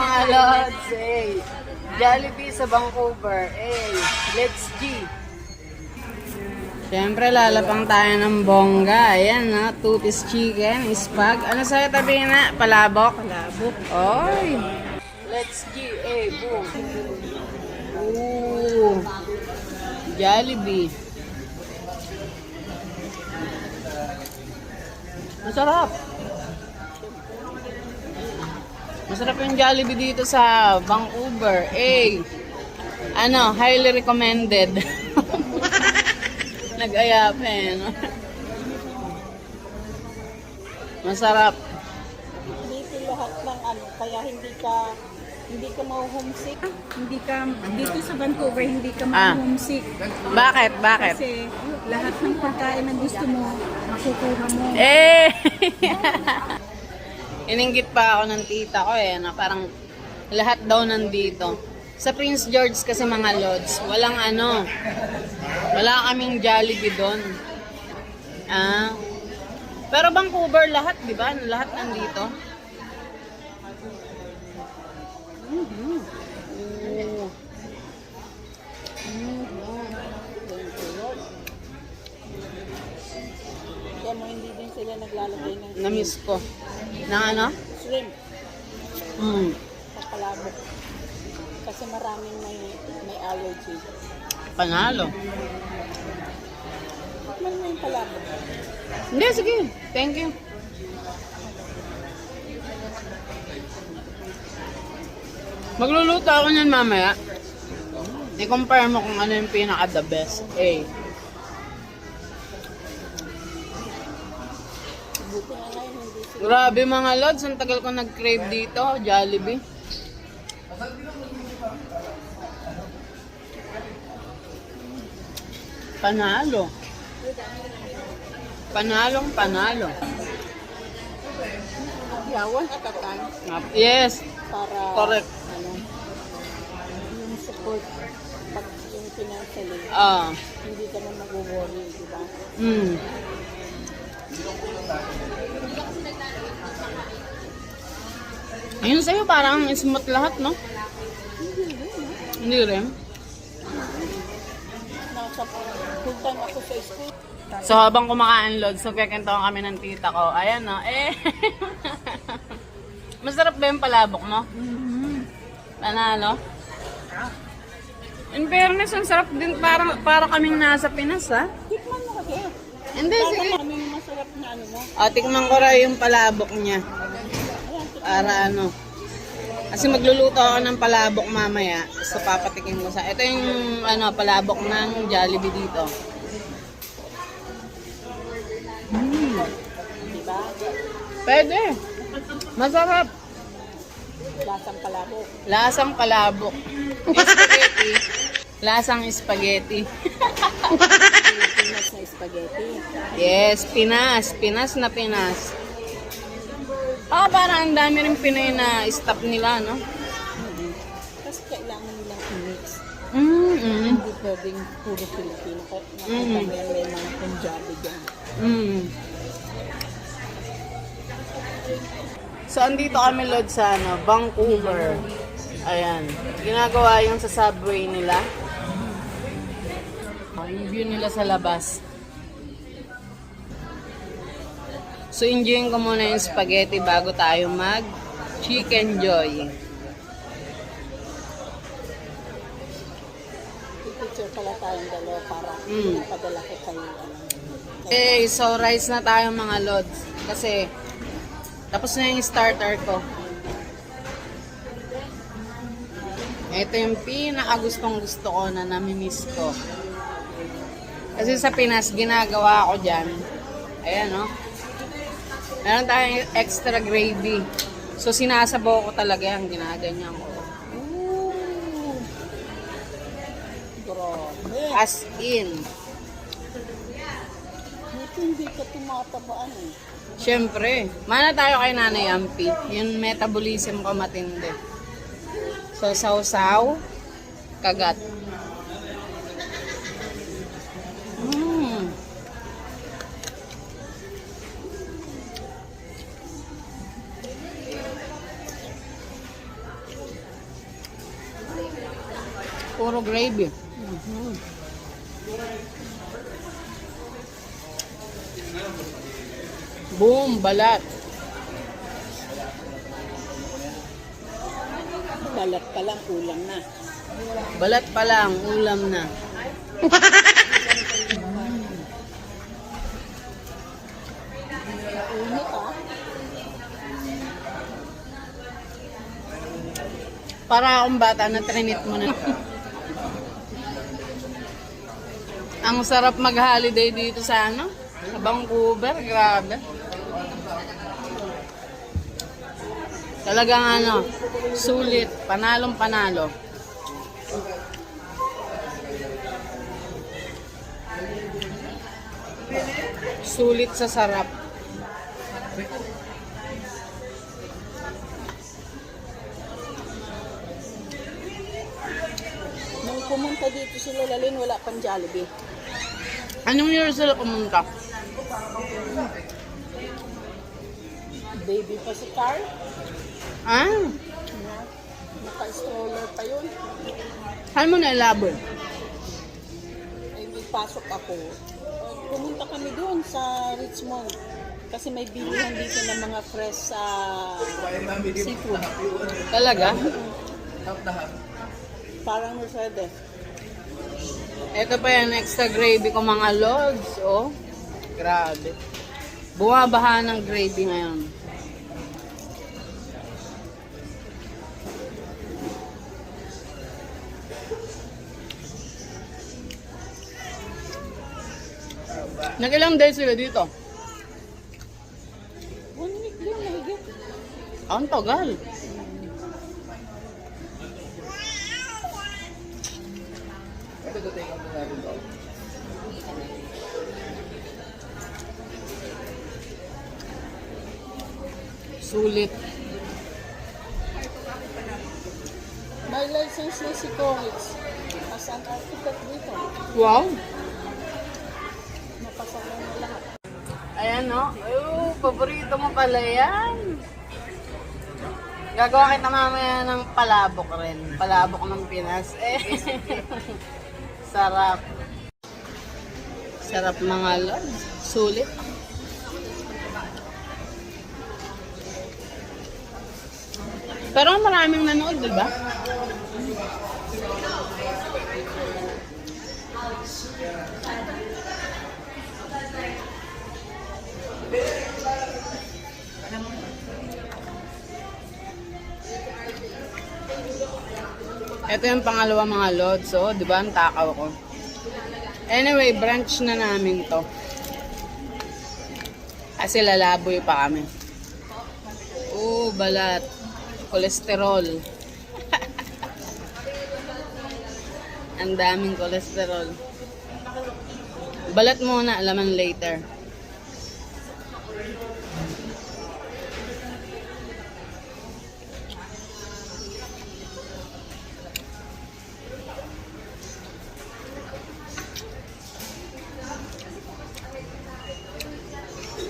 mga lods. Hey. Jollibee sa Vancouver. Hey. Let's G. Siyempre, lalapang tayo ng bongga. Ayan, no? 2-piece chicken, spag. Ano sa'yo tabi na? Palabok? Palabok. Oy. Let's G. Hey, boom. Ooh. Jollibee. Masarap. Masarap yung Jollibee dito sa Vancouver. Eh, ano, highly recommended. Nag-aya pa eh, no? Masarap. Dito lahat ng ano, kaya hindi ka ma-homesick. Hindi ka, dito sa Vancouver, hindi ka ma-homesick. Bakit? Bakit? Kasi lahat ng pagkain na gusto mo, makukuha mo. Eh! Ininggit pa ako ng tita ko eh, na parang lahat daw nandito. Sa Prince George kasi mga lods, walang ano, wala kaming Jollibee doon. Ah. Pero Vancouver lahat, di ba? Lahat nandito. Mm-hmm. Oh. Kaya mo hindi din sila naglalagay ng Na-miss ko. Na ano? shrimp sa palabok. Kasi maraming may allergy. Panalo. Tikman mo yung palabok. Hindi, sige. Thank you. Magluluto ako niyan mamaya. I-compare mo kung ano yung pinaka-the best. Eh. Buti nga ngayon hindi sila. Grabe mga lods, ang tagal ko nag-crave dito, Jollibee. Panalo. Panalong panalo. Yawan at a time Yes, para correct. ano, yung support pag yung financially, hindi ka na mag-worry, di ba? Ayun sa'yo, parang smooth lahat, no? Hindi rin. Nasa full time ako sa school. So habang kumakain lods, so nagkakantawan kami ng tita ko. Ayan no, eh. Masarap ba yung palabok mo? Panalo? In fairness, ang sarap din, para kaming nasa Pinas, ha? Tikman mo kasi. Hindi, Para sige. namin yung masarap na ano mo. Tikman ko rin yung palabok niya. Para ano. Kasi magluluto ako ng palabok mamaya. So papatikin ko sa. Ito yung ano, palabok ng Jollibee dito. Diba? Pwede. Masarap. Lasang palabok. Lasang palabok. Spaghetti. Lasang spaghetti. Pinas na spaghetti. Yes, Pinas. Pinas na Pinas. Parang ang dami rin Pinoy na staff nila, no? Kasi kailangan nilang i-mix. Mm-hmm. Hindi pwedeng puro Pilipino. Nakita mo yan, may mga Punjabi dyan. So, andito kami, Lord, sa Vancouver. Ayan. Ginagawa yung sa subway nila. Yung view nila sa labas. So, enjoyin ko muna yung spaghetti bago tayo mag-chicken joy. Picture pala tayong dalawa para padala ko kayo. Okay, so rice na tayo mga lods. Kasi, tapos na yung starter ko. Ito yung pinakagustong gusto ko na namimiss ko. Kasi sa Pinas, ginagawa ko dyan. Ayan, no? Meron tayong extra gravy. So, sinasabaw ko talaga yan. Ginaganyan ko. Grabe. As in. Buti hindi ka tumatabaan eh. Siyempre. Mana tayo kay Nanay Ampi. Yung metabolism ko matindi. So, sausaw, kagat. Puro gravy. Boom, balat. Balat pa lang, ulam na. Balat pa lang, ulam na. Init ah. Para akong bata na trinit mo na. Ang sarap mag-holiday dito sa ano? Sa Vancouver, grabe. Talagang ano, sulit, panalong panalo. Sulit sa sarap. Nung pumunta dito sila Lalin, wala pang Jollibee. Anong year sila pumunta? Baby pa si Carl. Ah, Naka-stroller pa yun. saan mo nailabon? Ay, may pasok ako. Pumunta kami doon sa Richmond. Kasi may bilihan dito ng mga fresh seafood. Talaga? Parang Mercedes. Ito pa yan, extra gravy ko mga lods. Oh, grabe. Bumabaha ng gravy ngayon. Nag-ilang days sila dito? 1 week din, mahigit. Ang tagal. Sulit. May license na si Comics as an architect dito. Wow. Napasok na lahat. Ayan, no? Oh, paborito mo pala yan. Gagawa kita mamaya ng palabok rin. Palabok ng Pinas. Eh. Sarap. Sarap mga lord. Sulit. Pero maraming nanood, di ba? Ito yung pangalawa mga lods, so, di ba, ang takaw ko. Anyway, brunch na namin to. Kasi lalaboy pa kami. Oh, balat. Kolesterol. Ang daming kolesterol. Balat muna, alaman later.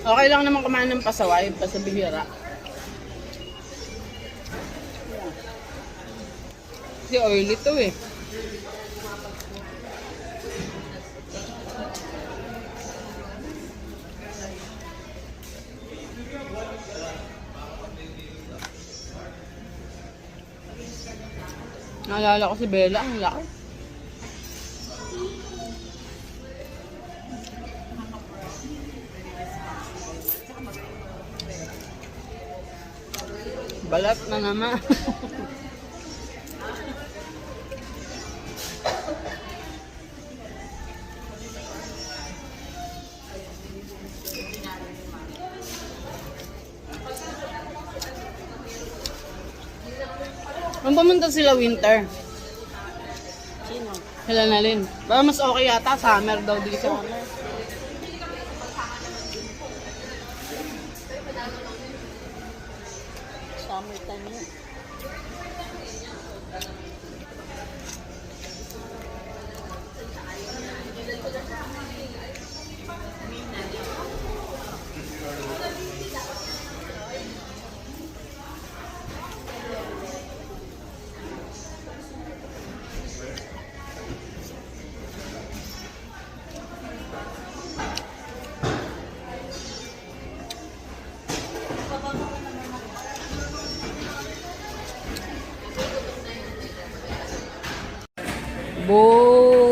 Okay lang naman kumain ng pasaway, pasabihira. Kasi oily to eh. Naalala ko si Bella, ang laki. Balat na naman. Nung pumunta sila winter, Sino? sila na rin. Baka mas okay yata, summer daw dito. Summertime yun. Boo!